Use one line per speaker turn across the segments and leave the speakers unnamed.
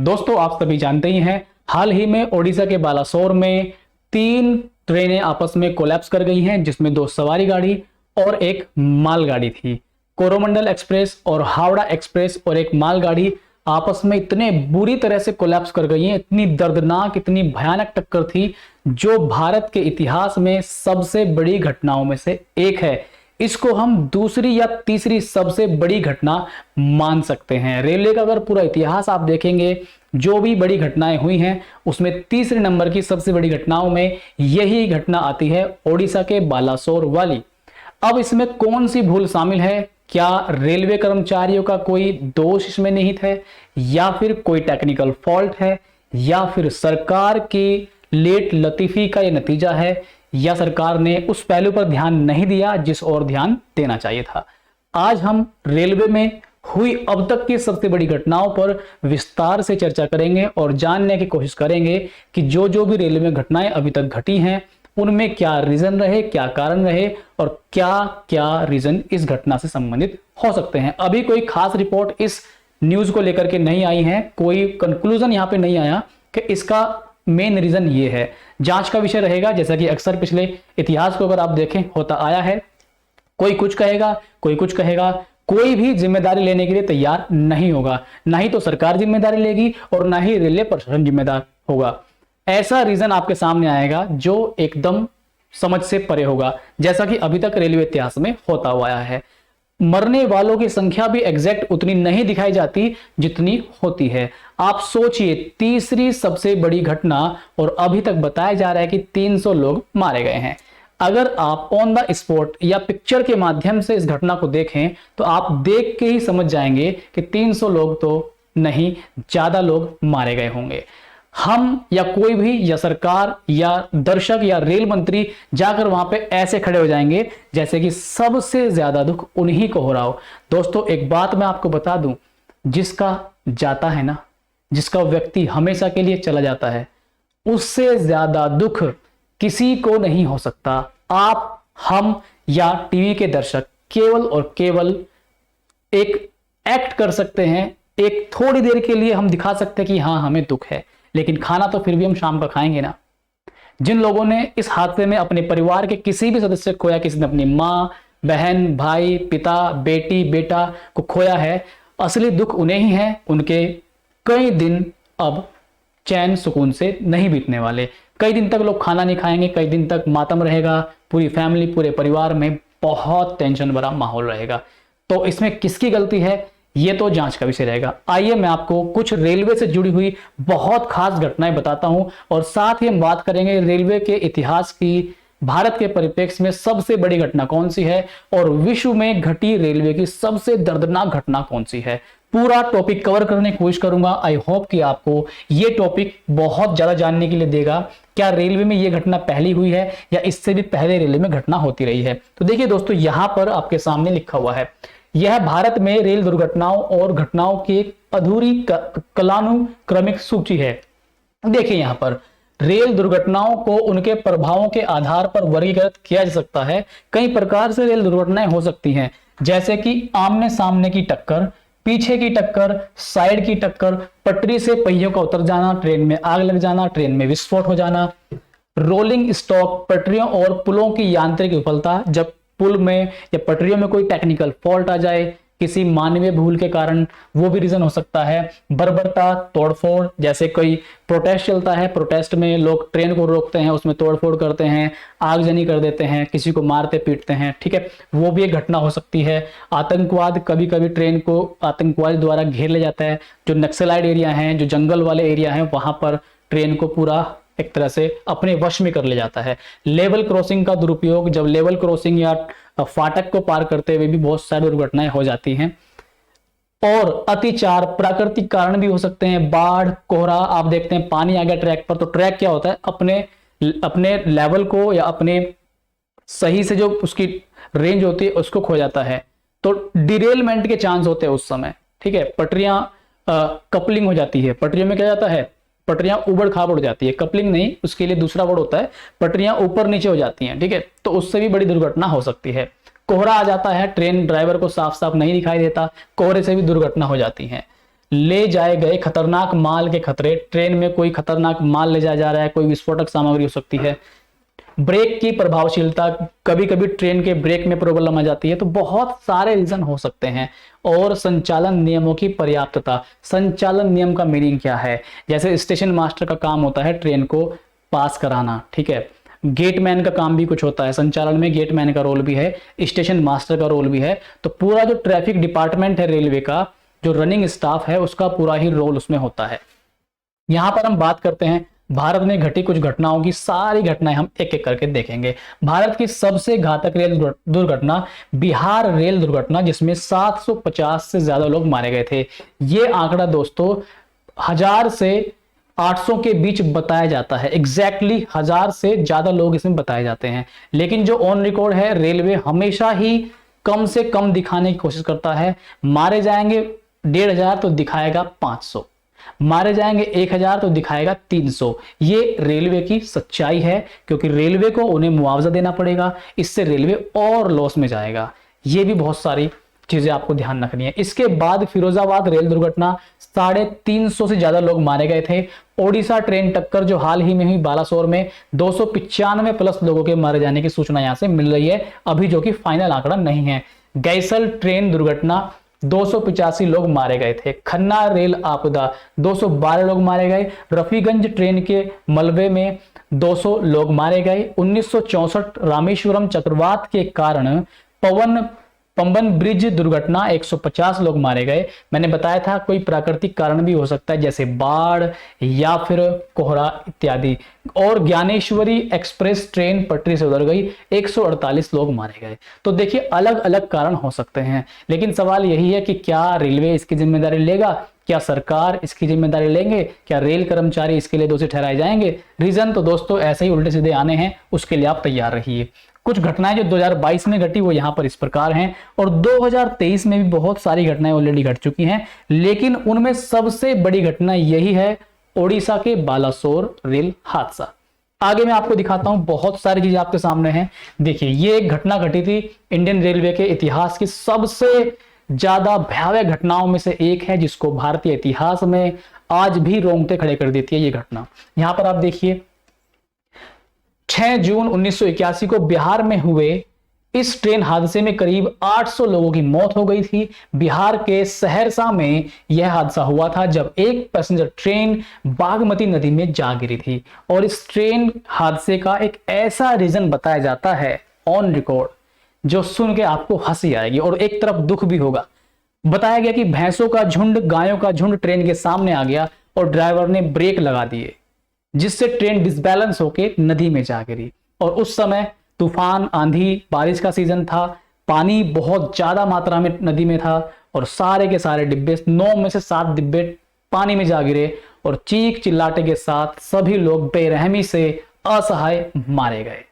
दोस्तों आप सभी जानते ही हैं, हाल ही में ओडिशा के बालासोर में 3 ट्रेनें आपस में कोलैप्स कर गई हैं, जिसमें 2 सवारी गाड़ी और एक मालगाड़ी थी। कोरोमंडल एक्सप्रेस और हावड़ा एक्सप्रेस और एक मालगाड़ी आपस में इतने बुरी तरह से कोलैप्स कर गई हैं, इतनी दर्दनाक, इतनी भयानक टक्कर थी, जो भारत के इतिहास में सबसे बड़ी घटनाओं में से एक है। इसको हम दूसरी या तीसरी सबसे बड़ी घटना मान सकते हैं। रेलवे का अगर पूरा इतिहास आप देखेंगे, जो भी बड़ी घटनाएं हुई हैं, उसमें तीसरे नंबर की सबसे बड़ी घटनाओं में यही घटना आती है, ओडिशा के बालासोर वाली। अब इसमें कौन सी भूल शामिल है? क्या रेलवे कर्मचारियों का कोई दोष इसमें निहित है, या फिर कोई टेक्निकल फॉल्ट है, या फिर सरकार की लेट लतीफी का यह नतीजा है, या सरकार ने उस पहलू पर ध्यान नहीं दिया जिस ओर ध्यान देना चाहिए था? आज हम रेलवे में हुई अब तक की सबसे बड़ी घटनाओं पर विस्तार से चर्चा करेंगे और जानने की कोशिश करेंगे कि जो जो भी रेलवे में घटनाएं अभी तक घटी हैं, उनमें क्या रीजन रहे, क्या कारण रहे और क्या क्या रीजन इस घटना से संबंधित हो सकते हैं। अभी कोई खास रिपोर्ट इस न्यूज को लेकर के नहीं आई है, कोई कंक्लूजन यहां पे नहीं आया कि इसका मेन रीजन ये है। जांच का विषय रहेगा, जैसा कि अक्सर पिछले इतिहास को अगर आप देखें होता आया है। कोई कुछ कहेगा, कोई कुछ कहेगा, कोई भी जिम्मेदारी लेने के लिए तैयार नहीं होगा। ना ही तो सरकार जिम्मेदारी लेगी और ना ही रेलवे प्रशासन जिम्मेदार होगा। ऐसा रीजन आपके सामने आएगा जो एकदम समझ से परे होगा, जैसा कि अभी तक रेलवे इतिहास में होता हुआ आया है। मरने वालों की संख्या भी एग्जैक्ट उतनी नहीं दिखाई जाती जितनी होती है। आप सोचिए, तीसरी सबसे बड़ी घटना और अभी तक बताया जा रहा है कि 300 लोग मारे गए हैं। अगर आप ऑन द स्पॉट या पिक्चर के माध्यम से इस घटना को देखें तो आप देख के ही समझ जाएंगे कि 300 लोग तो नहीं, ज्यादा लोग मारे गए होंगे। हम या कोई भी या सरकार या दर्शक या रेल मंत्री जाकर वहां पे ऐसे खड़े हो जाएंगे जैसे कि सबसे ज्यादा दुख उन्हीं को हो रहा हो। दोस्तों एक बात मैं आपको बता दूं, जिसका जाता है ना, जिसका व्यक्ति हमेशा के लिए चला जाता है, उससे ज्यादा दुख किसी को नहीं हो सकता। आप, हम या टीवी के दर्शक केवल और केवल एक एक्ट कर सकते हैं, एक थोड़ी देर के लिए हम दिखा सकते हैं कि हाँ हमें दुख है, लेकिन खाना तो फिर भी हम शाम का खाएंगे ना। जिन लोगों ने इस हादसे में अपने परिवार के किसी भी सदस्य को खोया, किसी ने अपनी मां, बहन, भाई, पिता, बेटी, बेटा को खोया है, असली दुख उन्हें ही है। उनके कई दिन अब चैन सुकून से नहीं बीतने वाले। कई दिन तक लोग खाना नहीं खाएंगे, कई दिन तक मातम रहेगा, पूरी फैमिली, पूरे परिवार में बहुत टेंशन भरा माहौल रहेगा। तो इसमें किसकी गलती है, ये तो जांच का विषय रहेगा। आइए मैं आपको कुछ रेलवे से जुड़ी हुई बहुत खास घटनाएं बताता हूं और साथ ही हम बात करेंगे रेलवे के इतिहास की, भारत के परिप्रेक्ष्य में सबसे बड़ी घटना कौन सी है और विश्व में घटी रेलवे की सबसे दर्दनाक घटना कौन सी है। पूरा टॉपिक कवर करने की कोशिश करूंगा। आई होप कि आपको ये टॉपिक बहुत ज्यादा जानने के लिए देगा। क्या रेलवे में ये घटना पहली हुई है या इससे भी पहले रेलवे में घटना होती रही है? तो देखिए दोस्तों, यहां पर आपके सामने लिखा हुआ है, यह भारत में रेल दुर्घटनाओं और घटनाओं की एक अधूरी कालानुक्रमिक सूची है। देखिए यहां पर रेल दुर्घटनाओं को उनके प्रभावों के आधार पर वर्गीकृत किया जा सकता है। कई प्रकार से रेल दुर्घटनाएं हो सकती हैं, जैसे कि आमने सामने की टक्कर, पीछे की टक्कर, साइड की टक्कर, पटरी से पहियों का उतर जाना, ट्रेन में आग लग जाना, ट्रेन में विस्फोट हो जाना, रोलिंग स्टॉक, पटरियों और पुलों की यांत्रिक विफलता, जब पुल में या पटरियों में कोई टेक्निकल फॉल्ट आ जाए किसी मानवीय भूल के कारण, वो भी रीजन हो सकता है। बर्बरता, तोड़फोड़, जैसे कोई प्रोटेस्ट चलता है, प्रोटेस्ट में लोग ट्रेन को रोकते हैं, उसमें तोड़फोड़ करते हैं, आगजनी कर देते हैं, किसी को मारते पीटते हैं, ठीक है, वो भी एक घटना हो सकती है। आतंकवाद, कभी कभी ट्रेन को आतंकवाद द्वारा घेर लिया जाता है। जो नक्सलाइट एरिया हैं, जो जंगल वाले एरिया हैं, वहां पर ट्रेन को पूरा एक तरह से अपने वश में कर ले जाता है। लेवल क्रॉसिंग का दुरुपयोग, जब लेवल क्रॉसिंग या फाटक को पार करते हुए भी बहुत सारी दुर्घटनाएं हो जाती हैं। और अतिचार, प्राकृतिक कारण भी हो सकते हैं, बाढ़, कोहरा, आप देखते हैं पानी आ गया ट्रैक पर, तो ट्रैक क्या होता है, अपने लेवल को या अपने सही से जो उसकी रेंज होती है उसको खो जाता है, तो डिरेलमेंट के चांस होते हैं उस समय, ठीक है। पटरियां कपलिंग हो जाती है, पटरियों में क्या जाता है, पटरियां उबड़ खाबड़ हो जाती है, कपलिंग नहीं, उसके लिए दूसरा वर्ड होता है, पटरियां ऊपर नीचे हो जाती हैं, ठीक है, तो उससे भी बड़ी दुर्घटना हो सकती है। कोहरा आ जाता है, ट्रेन ड्राइवर को साफ साफ नहीं दिखाई देता, कोहरे से भी दुर्घटना हो जाती है। ले जाए गए खतरनाक माल के खतरे, ट्रेन में कोई खतरनाक माल ले जाया जा रहा है, कोई विस्फोटक सामग्री हो सकती है, ब्रेक की प्रभावशीलता, कभी कभी ट्रेन के ब्रेक में प्रॉब्लम आ जाती है, तो बहुत सारे रीजन हो सकते हैं। और संचालन नियमों की पर्याप्तता, संचालन नियम का मीनिंग क्या है, जैसे स्टेशन मास्टर का काम होता है ट्रेन को पास कराना, ठीक है, गेटमैन का काम भी कुछ होता है, संचालन में गेटमैन का रोल भी है, स्टेशन मास्टर का रोल भी है। तो पूरा जो ट्रैफिक डिपार्टमेंट है रेलवे का, जो रनिंग स्टाफ है, उसका पूरा ही रोल उसमें होता है। यहां पर हम बात करते हैं भारत में घटी कुछ घटनाओं की, सारी घटनाएं हम एक एक करके देखेंगे। भारत की सबसे घातक रेल दुर्घटना बिहार रेल दुर्घटना, जिसमें 750 से ज्यादा लोग मारे गए थे। ये आंकड़ा दोस्तों 1000 से 800 के बीच बताया जाता है, एग्जैक्टली 1000 से ज्यादा लोग इसमें बताए जाते हैं। लेकिन जो ऑन रिकॉर्ड है, रेलवे हमेशा ही कम से कम दिखाने की कोशिश करता है। मारे जाएंगे 1500 तो दिखाएगा 500, मारे जाएंगे 1000 तो दिखाएगा 300। ये रेलवे की सच्चाई है, क्योंकि रेलवे को उन्हें मुआवजा देना पड़ेगा, इससे रेलवे और लॉस में जाएगा। ये भी बहुत सारी चीजें आपको ध्यान रखनी है। इसके बाद फिरोजाबाद रेल दुर्घटना, 350 से ज्यादा लोग मारे गए थे। ओडिशा ट्रेन टक्कर जो हाल ही में हुई बालासोर में, 295 प्लस लोगों के मारे जाने की सूचना यहां से मिल रही है, अभी जो कि फाइनल आंकड़ा नहीं है। गैसल ट्रेन दुर्घटना, 285 लोग मारे गए थे। खन्ना रेल आपदा, 212 लोग मारे गए। रफीगंज ट्रेन के मलबे में 200 लोग मारे गए। 1964 रामेश्वरम चक्रवात के कारण पंबन ब्रिज दुर्घटना, 150 लोग मारे गए। मैंने बताया था कोई प्राकृतिक कारण भी हो सकता है, जैसे बाढ़ या फिर कोहरा इत्यादि। और ज्ञानेश्वरी एक्सप्रेस ट्रेन पटरी से उतर गई, 148 लोग मारे गए। तो देखिए अलग अलग कारण हो सकते हैं, लेकिन सवाल यही है कि क्या रेलवे इसकी जिम्मेदारी लेगा, क्या सरकार इसकी जिम्मेदारी लेंगे, क्या रेल कर्मचारी इसके लिए दोषी ठहराए जाएंगे? रीजन तो दोस्तों ऐसे ही उल्टे सीधे आने हैं, उसके लिए आप तैयार रहिए। कुछ घटनाएं जो 2022 में घटी वो यहां पर इस प्रकार हैं, और 2023 में भी बहुत सारी घटनाएं ऑलरेडी घट चुकी हैं, लेकिन उनमें सबसे बड़ी घटना यही है, ओडिशा के बालासोर रेल हादसा। आगे मैं आपको दिखाता हूं, बहुत सारी चीजें आपके सामने हैं। देखिए ये एक घटना घटी थी, इंडियन रेलवे के इतिहास की सबसे ज्यादा भयावह घटनाओं में से एक है, जिसको भारतीय इतिहास में आज भी रोंगटे खड़े कर देती है ये घटना। यहां पर आप देखिए 6 जून 1981 को बिहार में हुए इस ट्रेन हादसे में करीब 800 लोगों की मौत हो गई थी। बिहार के सहरसा में यह हादसा हुआ था, जब एक पैसेंजर ट्रेन बागमती नदी में जा गिरी थी। और इस ट्रेन हादसे का एक ऐसा रीजन बताया जाता है ऑन रिकॉर्ड, जो सुन के आपको हंसी आएगी और एक तरफ दुख भी होगा। बताया गया कि भैंसों का झुंड, गायों का झुंड ट्रेन के सामने आ गया और ड्राइवर ने ब्रेक लगा दिए, जिससे ट्रेन डिसबैलेंस होकर नदी में जा गिरी। और उस समय तूफान, आंधी, बारिश का सीजन था, पानी बहुत ज्यादा मात्रा में नदी में था, और सारे के सारे डिब्बे, 9 में से 7 डिब्बे पानी में जा गिरे, और चीख चिल्लाटे के साथ सभी लोग बेरहमी से असहाय मारे गए।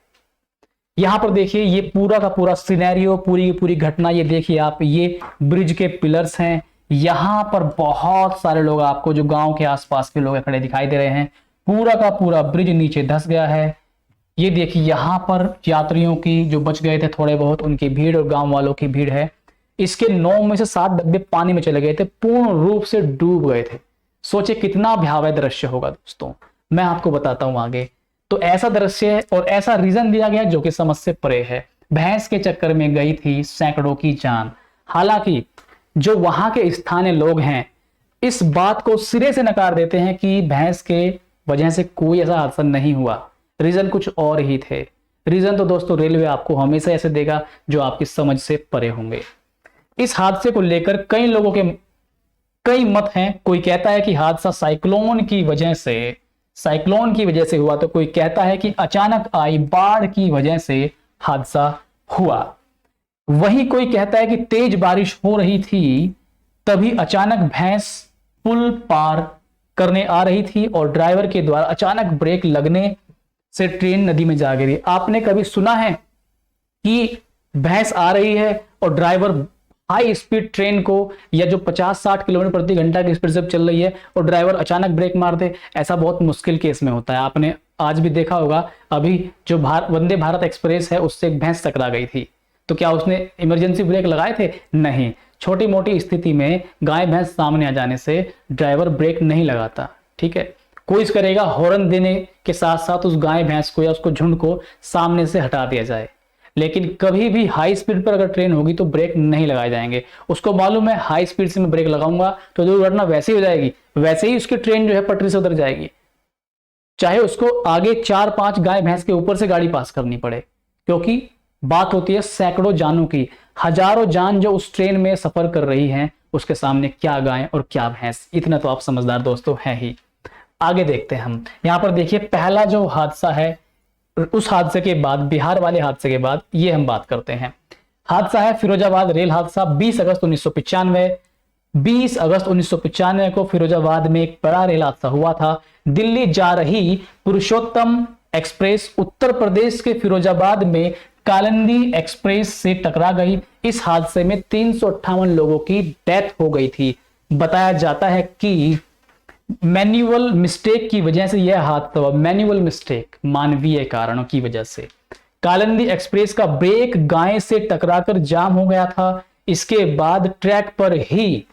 यहां पर देखिए ये पूरा का पूरा सिनेरियो, पूरी की पूरी घटना, ये देखिए आप, ये ब्रिज के पिलर्स हैं। यहां पर बहुत सारे लोग आपको, जो गांव के आसपास के लोग खड़े दिखाई दे रहे हैं। पूरा का पूरा ब्रिज नीचे धंस गया है। ये देखिए यहां पर यात्रियों की, जो बच गए थे थोड़े बहुत, उनकी भीड़ और गांव वालों की भीड़ है। इसके 9 में से 7 डब्बे पानी में चले गए थे, पूर्ण रूप से डूब गए थे। सोचे कितना भयावह दृश्य होगा दोस्तों, मैं आपको बताता हूं आगे। तो ऐसा दृश्य है और ऐसा रीजन दिया गया जो कि समझ से परे है। भैंस के चक्कर में गई थी सैकड़ों की जान। हालांकि जो वहां के स्थानीय लोग हैं इस बात को सिरे से नकार देते हैं कि भैंस के वजह से कोई ऐसा हादसा नहीं हुआ, रीजन कुछ और ही थे। रीजन तो दोस्तों रेलवे आपको हमेशा ऐसे देगा जो आपकी समझ से परे होंगे। इस हादसे को लेकर कई लोगों के कई मत हैं। कोई कहता है कि हादसा साइक्लोन की वजह से हुआ, तो कोई कहता है कि अचानक आई बाढ़ की वजह से हादसा हुआ। वहीं कोई कहता है कि तेज बारिश हो रही थी, तभी अचानक भैंस पुल पार करने आ रही थी और ड्राइवर के द्वारा अचानक ब्रेक लगने से ट्रेन नदी में जा गिरी। आपने कभी सुना है कि भैंस आ रही है और ड्राइवर हाई स्पीड ट्रेन को, या जो 50-60 किलोमीटर प्रति घंटा की स्पीड से चल रही है और ड्राइवर अचानक ब्रेक मार दे? ऐसा बहुत मुश्किल केस में होता है। आपने आज भी देखा होगा, अभी जो वंदे भारत एक्सप्रेस है उससे एक भैंस टकरा गई थी, तो क्या उसने इमरजेंसी ब्रेक लगाए थे? नहीं। छोटी मोटी स्थिति में गाय भैंस सामने आ जाने से ड्राइवर ब्रेक नहीं लगाता, ठीक है। कोशिश करेगा हॉर्न देने के साथ साथ उस गाय भैंस को या उसको झुंड को सामने से हटा दिया जाए, लेकिन कभी भी हाई स्पीड पर अगर ट्रेन होगी तो ब्रेक नहीं लगाए जाएंगे। उसको मालूम है हाई स्पीड से मैं ब्रेक लगाऊंगा तो दुर्घटना वैसे ही हो जाएगी, वैसे ही उसकी ट्रेन जो है पटरी से उतर जाएगी, चाहे उसको आगे 4-5 गाय भैंस के ऊपर से गाड़ी पास करनी पड़े, क्योंकि बात होती है सैकड़ों जानों की, हजारों जान जो उस ट्रेन में सफर कर रही हैं, उसके सामने क्या गाय और क्या भैंस। इतना तो आप समझदार दोस्तों हैं ही। आगे देखते हैं हम। यहां पर देखिए पहला जो हादसा है, उस हादसे के बाद, बिहार वाले हादसे के बाद ये हम बात करते हैं। हादसा है फिरोजाबाद रेल हादसा। 20 अगस्त 1995 को फिरोजाबाद में एक बड़ा रेल हादसा हुआ था। दिल्ली जा रही पुरुषोत्तम एक्सप्रेस उत्तर प्रदेश के फिरोजाबाद में कालिंदी एक्सप्रेस से टकरा गई। इस हादसे में 358 लोगों की डेथ हो गई थी। बताया जाता है कि मैन्युअल मिस्टेक की वजह से यह हादसा हुआ, मैन्युअल मिस्टेक, मानवीय कारणों की वजह से। कालिंदी एक्सप्रेस का ब्रेक गाय से टकराकर जाम हो गया था। इसके बाद ट्रैक पर ही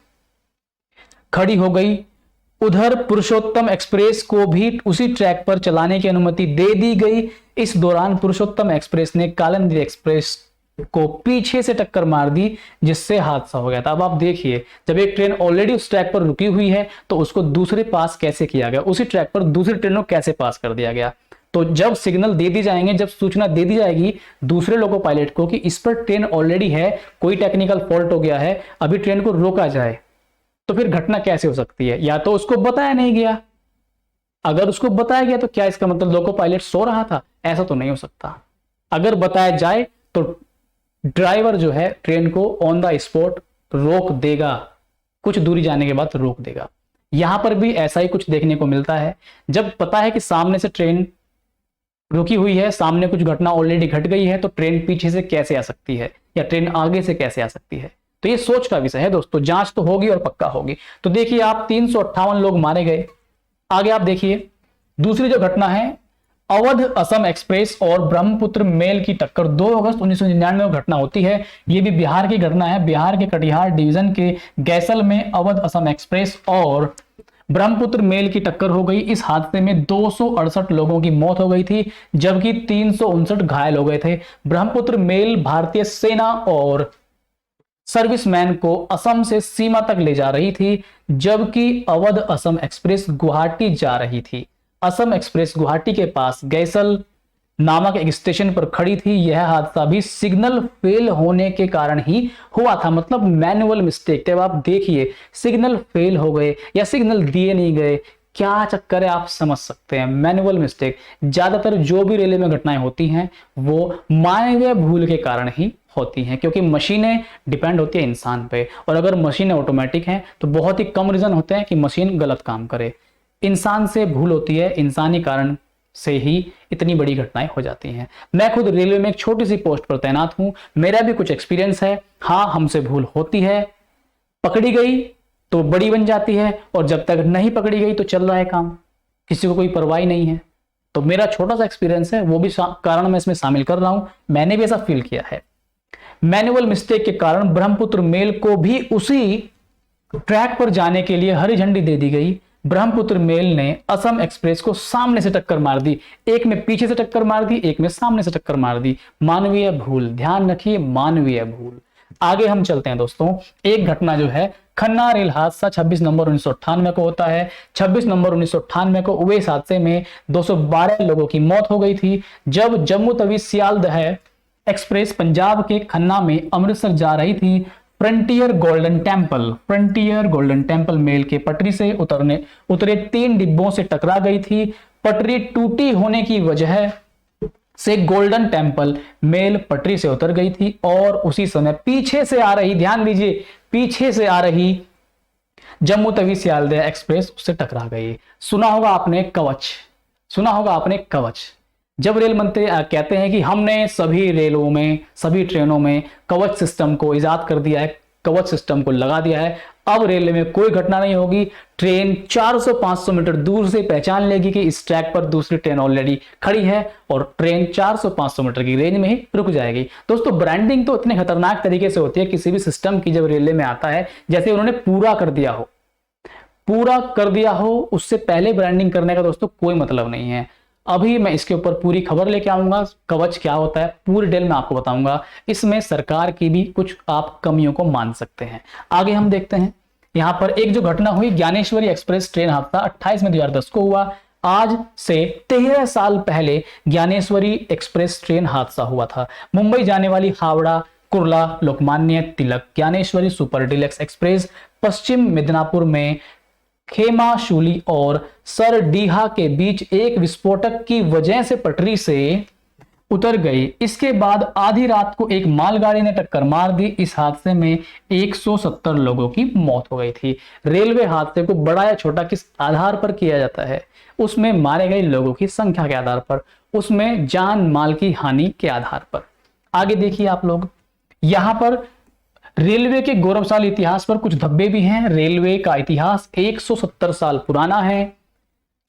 खड़ी हो गई। उधर पुरुषोत्तम एक्सप्रेस को भी उसी ट्रैक पर चलाने की अनुमति दे दी गई। इस दौरान पुरुषोत्तम एक्सप्रेस ने कालिंदी एक्सप्रेस को पीछे से टक्कर मार दी, जिससे हादसा हो गया था। अब आप देखिए, जब एक ट्रेन ऑलरेडी उस ट्रैक पर रुकी हुई है तो उसको दूसरे पास कैसे किया गया, उसी ट्रैक पर दूसरी ट्रेनों कैसे पास कर दिया गया। तो जब सिग्नल दे दी जाएंगे, जब सूचना दे दी जाएगी दूसरे लोको पायलट को कि इस पर ट्रेन ऑलरेडी है, कोई टेक्निकल फॉल्ट हो गया है, अभी ट्रेन को रोका जाए, तो फिर घटना कैसे हो सकती है। या तो उसको बताया नहीं गया, अगर उसको बताया गया तो क्या इसका मतलब लोको पायलट सो रहा था? ऐसा तो नहीं हो सकता। अगर बताया जाए तो ड्राइवर जो है ट्रेन को ऑन द स्पॉट रोक देगा, कुछ दूरी जाने के बाद रोक देगा। यहां पर भी ऐसा ही कुछ देखने को मिलता है। जब पता है कि सामने से ट्रेन रुकी हुई है, सामने कुछ घटना ऑलरेडी घट गई है, तो ट्रेन पीछे से कैसे आ सकती है या ट्रेन आगे से कैसे आ सकती है। तो ये सोच का विषय है दोस्तों, जांच तो होगी और पक्का होगी। तो देखिए आप 358 लोग मारे गए। आगे आप देखिए दूसरी जो घटना है, अवध असम एक्सप्रेस और ब्रह्मपुत्र मेल की टक्कर। 2 अगस्त 1999 में घटना होती है। यह भी बिहार की घटना है। बिहार के कटिहार डिवीजन के गैसल में अवध असम एक्सप्रेस और ब्रह्मपुत्र मेल की टक्कर हो गई। इस हादसे में 268 लोगों की मौत हो गई थी, जबकि 359 घायल हो गए थे। ब्रह्मपुत्र मेल भारतीय सेना और सर्विसमैन को असम से सीमा तक ले जा रही थी, जबकि अवध असम एक्सप्रेस गुवाहाटी जा रही थी। असम एक्सप्रेस गुवाहाटी के पास गैसल नामक एक स्टेशन पर खड़ी थी। यह हादसा भी सिग्नल फेल होने के कारण ही हुआ था, मतलब मैनुअल मिस्टेक। जब आप देखिए सिग्नल फेल हो गए या सिग्नल दिए नहीं गए, क्या चक्कर है आप समझ सकते हैं। मैनुअल मिस्टेक, ज्यादातर जो भी रेलवे में घटनाएं होती हैं वो मानवीय भूल के कारण ही होती हैं, क्योंकि मशीनें डिपेंड होती है इंसान पे, और अगर मशीनें ऑटोमेटिक हैं तो बहुत ही कम रीजन होते हैं कि मशीन गलत काम करे। इंसान से भूल होती है, इंसानी कारण से ही इतनी बड़ी घटनाएं हो जाती हैं। मैं खुद रेलवे में एक छोटी सी पोस्ट पर तैनात हूं, मेरा भी कुछ एक्सपीरियंस है। हाँ, हमसे भूल होती है, पकड़ी गई तो बड़ी बन जाती है, और जब तक नहीं पकड़ी गई तो चल रहा है काम, किसी को कोई परवाह नहीं है। तो मेरा छोटा सा एक्सपीरियंस है, वो भी कारण मैं इसमें शामिल कर रहा हूं, मैंने भी ऐसा फील किया है। मैनुअल मिस्टेक के कारण ब्रह्मपुत्र मेल को भी उसी ट्रैक पर जाने के लिए हरी झंडी दे दी गई। ब्रह्मपुत्र मेल ने असम एक्सप्रेस को सामने से टक्कर मार दी, एक में पीछे से टक्कर मार दी, एक में सामने से टक्कर मार दी। मानवीय भूल, ध्यान रखिए, मानवीय भूल। आगे हम चलते हैं दोस्तों। एक घटना जो है खन्ना रेल हादसा 26 नवंबर 1998 को होता है। 26 नवंबर 1998 को हुए इस हादसे में 212 लोगों की मौत हो गई थी, जब जम्मू तवी सियालदह एक्सप्रेस पंजाब के खन्ना में अमृतसर जा रही थी। फ्रंटियर गोल्डन टेम्पल मेल के पटरी से उतरे 3 डिब्बों से टकरा गई थी। पटरी टूटी होने की वजह से गोल्डन टेम्पल मेल पटरी से उतर गई थी, और उसी समय पीछे से आ रही, ध्यान दीजिए, पीछे से आ रही जम्मू तवी सियालदह एक्सप्रेस उससे टकरा गई। सुना होगा आपने कवच। जब रेल मंत्री कहते हैं कि हमने सभी रेलों में, सभी ट्रेनों में कवच सिस्टम को इजाद कर दिया है, कवच सिस्टम को लगा दिया है। अब रेलवे में कोई घटना नहीं होगी। ट्रेन 400-500 मीटर दूर से पहचान लेगी कि इस ट्रैक पर दूसरी ट्रेन ऑलरेडी खड़ी है और ट्रेन 400-500 मीटर की रेंज में ही रुक जाएगी। दोस्तों ब्रांडिंग तो इतने खतरनाक तरीके से होती है किसी भी सिस्टम की, जब रेलवे में आता है जैसे उन्होंने पूरा कर दिया हो, उससे पहले ब्रांडिंग करने का दोस्तों कोई मतलब नहीं है। अभी मैं इसके ऊपर पूरी खबर लेके आऊंगा, कवच क्या होता है पूरी डिटेल में आपको बताऊंगा। इसमें सरकार की भी कुछ आप कमियों को मान सकते हैं। आगे हम देखते हैं, यहां पर एक जो घटना हुई, ज्ञानेश्वरी एक्सप्रेस ट्रेन हादसा 28 मई 2010 को हुआ। आज से 13 साल पहले ज्ञानेश्वरी एक्सप्रेस ट्रेन हादसा हुआ था। मुंबई जाने वाली Howrah Kurla Lokmanya Tilak Dnyaneshwari super deluxe express पश्चिम मिदनापुर में खेमाशुली और सरडीहा के बीच एक विस्फोटक की वजह से पटरी से उतर गई। इसके बाद आधी रात को एक मालगाड़ी ने टक्कर मार दी। इस हादसे में 170 लोगों की मौत हो गई थी। रेलवे हादसे को बड़ा या छोटा किस आधार पर किया जाता है? उसमें मारे गए लोगों की संख्या के आधार पर, उसमें जान माल की हानि के आधार पर। आगे देखिए आप लोग, यहां पर रेलवे के गौरवशाली इतिहास पर कुछ धब्बे भी हैं। रेलवे का इतिहास 170 साल पुराना है।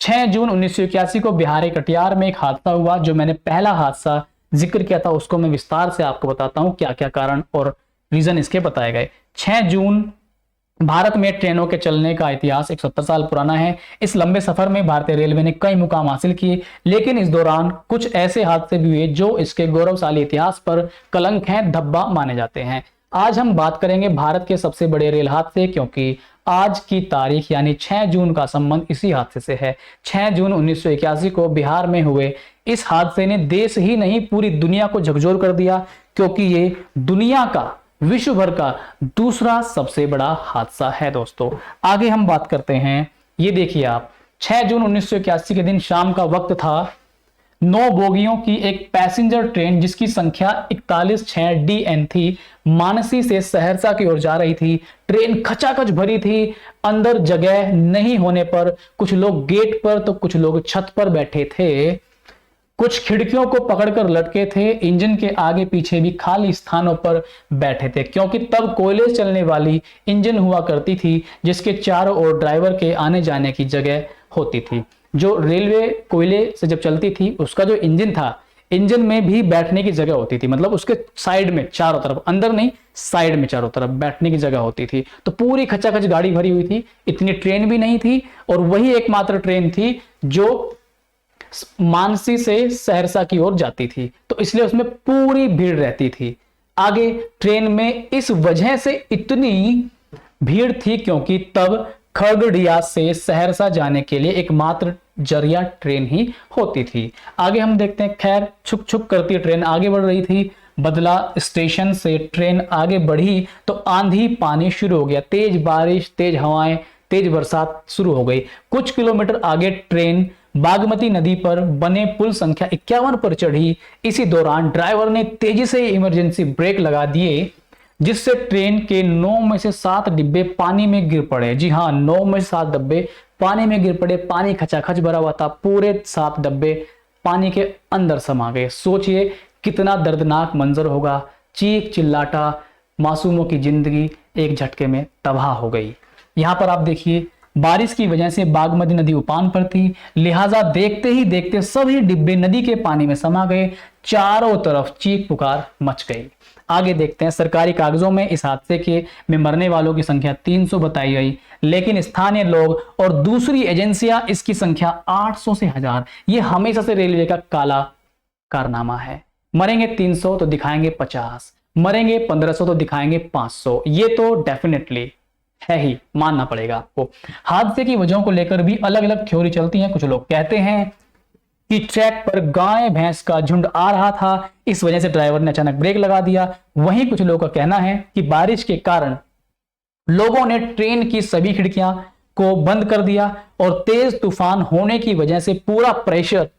6 जून 1981 को बिहार के कटिहार में एक हादसा हुआ। जो मैंने पहला हादसा जिक्र किया था उसको मैं विस्तार से आपको बताता हूं, क्या क्या कारण और रीजन इसके बताए गए। 6 जून, भारत में ट्रेनों के चलने का इतिहास 170 साल पुराना है। इस लंबे सफर में भारतीय रेलवे ने कई मुकाम हासिल किए, लेकिन इस दौरान कुछ ऐसे हादसे भी हुए जो इसके गौरवशाली इतिहास पर कलंक हैं, धब्बा माने जाते हैं। आज हम बात करेंगे भारत के सबसे बड़े रेल हादसे, क्योंकि आज की तारीख यानी 6 जून का संबंध इसी हादसे से है। 6 जून 1981 को बिहार में हुए इस हादसे ने देश ही नहीं पूरी दुनिया को झकझोर कर दिया, क्योंकि ये दुनिया का, विश्व भर का दूसरा सबसे बड़ा हादसा है। दोस्तों आगे हम बात करते हैं, ये देखिए आप, 6 जून 1981 के दिन शाम का वक्त था। 9 बोगियों की एक पैसेंजर ट्रेन जिसकी संख्या 41-6 DN थी, मानसी से सहरसा की ओर जा रही थी। ट्रेन खचाखच भरी थी। अंदर जगह नहीं होने पर कुछ लोग गेट पर तो कुछ लोग छत पर बैठे थे, कुछ खिड़कियों को पकड़कर लटके थे, इंजन के आगे पीछे भी खाली स्थानों पर बैठे थे, क्योंकि तब कोयले चलने वाली इंजन हुआ करती थी जिसके चारों ओर ड्राइवर के आने जाने की जगह होती थी। जो रेलवे कोयले से जब चलती थी उसका जो इंजन था, इंजन में भी बैठने की जगह होती थी, मतलब उसके साइड में चारों तरफ, अंदर नहीं साइड में चारों तरफ बैठने की जगह होती थी। तो पूरी खचाखच गाड़ी भरी हुई थी, इतनी ट्रेन भी नहीं थी, और वही एकमात्र ट्रेन थी जो मानसी से सहरसा की ओर जाती थी, तो इसलिए उसमें पूरी भीड़ रहती थी। आगे ट्रेन में इस वजह से इतनी भीड़ थी क्योंकि तब खगड़िया से सहरसा जाने के लिए एकमात्र जरिया ट्रेन ही होती थी। आगे हम देखते हैं, खैर छुक छुक करती ट्रेन आगे बढ़ रही थी। बदला स्टेशन से ट्रेन आगे बढ़ी तो आंधी पानी शुरू हो गया, तेज बारिश, तेज हवाएं, तेज बरसात शुरू हो गई। कुछ किलोमीटर आगे ट्रेन बागमती नदी पर बने पुल संख्या 51 पर चढ़ी। इसी दौरान ड्राइवर ने तेजी से इमरजेंसी ब्रेक लगा दिए, जिससे ट्रेन के 9 में से 7 डिब्बे पानी में गिर पड़े। जी हाँ, 9 में से 7 डिब्बे पानी में गिर पड़े। पानी खचाखच भरा हुआ था, पूरे 7 डिब्बे पानी के अंदर समा गए। सोचिए कितना दर्दनाक मंजर होगा। चीख चिल्लाटा, मासूमों की जिंदगी एक झटके में तबाह हो गई। यहां पर आप देखिए, बारिश की वजह से बागमती नदी उफान पर थी, लिहाजा देखते ही देखते सभी डिब्बे नदी के पानी में समा गए। चारों तरफ चीख पुकार मच गई। आगे देखते हैं, सरकारी कागजों में इस हादसे के में मरने वालों की संख्या 300 बताई गई, लेकिन स्थानीय लोग और दूसरी एजेंसियां इसकी संख्या 800 से 1000। ये हमेशा से रेलवे का काला कारनामा है। मरेंगे 300 तो दिखाएंगे 50, मरेंगे 1500 तो दिखाएंगे 500। ये तो डेफिनेटली है ही, मानना पड़ेगा आपको। हादसे की वजहों को लेकर भी अलग अलग थ्योरी चलती हैं। कुछ लोग कहते हैं कि ट्रैक पर गाय भैंस का झुंड आ रहा था, इस वजह से ड्राइवर ने अचानक ब्रेक लगा दिया। वहीं कुछ लोगों का कहना है कि बारिश के कारण लोगों ने ट्रेन की सभी खिड़कियां को बंद कर दिया और तेज तूफान होने की वजह से पूरा प्रेशर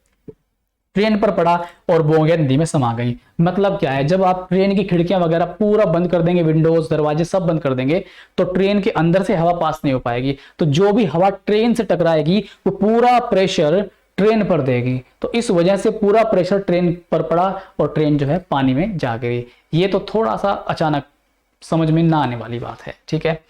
ट्रेन पर पड़ा और बोगीया नदी में समा गई। मतलब क्या है, जब आप ट्रेन की खिड़कियां वगैरह पूरा बंद कर देंगे, विंडोज दरवाजे सब बंद कर देंगे, तो ट्रेन के अंदर से हवा पास नहीं हो पाएगी। तो जो भी हवा ट्रेन से टकराएगी वो पूरा प्रेशर ट्रेन पर देगी। तो इस वजह से पूरा प्रेशर ट्रेन पर पड़ा और ट्रेन जो है पानी में जा गिरी। ये तो थोड़ा सा अचानक समझ में ना आने वाली बात है। ठीक है,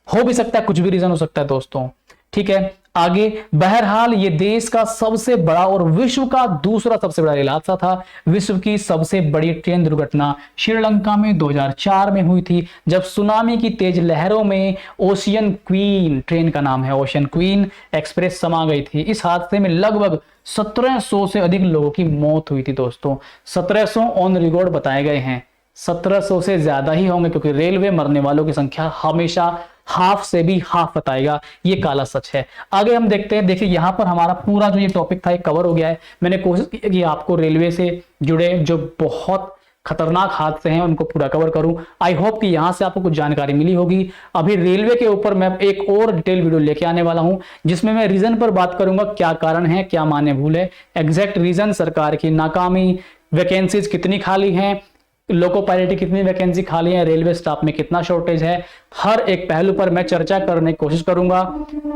हो भी सकता है, कुछ भी रीजन हो सकता है दोस्तों। ठीक है, आगे बहरहाल ये देश का सबसे बड़ा और विश्व का दूसरा सबसे बड़ा रेल हादसा था। विश्व की सबसे बड़ी ट्रेन दुर्घटना श्रीलंका में 2004 में हुई थी, जब सुनामी की तेज लहरों में ओशियन क्वीन, ट्रेन का नाम है ओशियन क्वीन एक्सप्रेस, समा गई थी। इस हादसे में लगभग 1700 से अधिक लोगों की मौत हुई थी दोस्तों। 1700 ऑन रिकॉर्ड बताए गए हैं, 1700 से ज्यादा ही होंगे, क्योंकि रेलवे मरने वालों की संख्या हमेशा हाफ से भी हाफ बताएगा, ये काला सच है। आगे हम देखते हैं। देखिए यहां पर हमारा पूरा जो ये टॉपिक था ये कवर हो गया है। मैंने कोशिश की कि आपको रेलवे से जुड़े जो बहुत खतरनाक हादसे हैं उनको पूरा कवर करूं। आई होप कि यहां से आपको कुछ जानकारी मिली होगी। अभी रेलवे के ऊपर मैं एक और डिटेल वीडियो लेके आने वाला हूं, जिसमें मैं रीजन पर बात करूंगा, क्या कारण है, क्या माने भूल है, एग्जैक्ट रीजन, सरकार की नाकामी, वैकेंसीज कितनी खाली हैं, लोको पायलट की कितनी वैकेंसी खाली है, रेलवे स्टाफ में कितना शॉर्टेज है, हर एक पहलू पर मैं चर्चा करने की कोशिश करूंगा।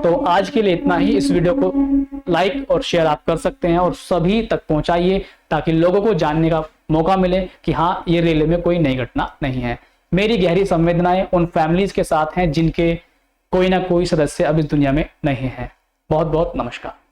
तो आज के लिए इतना ही। इस वीडियो को लाइक और शेयर आप कर सकते हैं और सभी तक पहुंचाइए, ताकि लोगों को जानने का मौका मिले कि हाँ, ये रेलवे में कोई नई घटना नहीं है। मेरी गहरी संवेदनाएं उन फैमिलीज के साथ हैं जिनके कोई ना कोई सदस्य अब इस दुनिया में नहीं है। बहुत बहुत नमस्कार।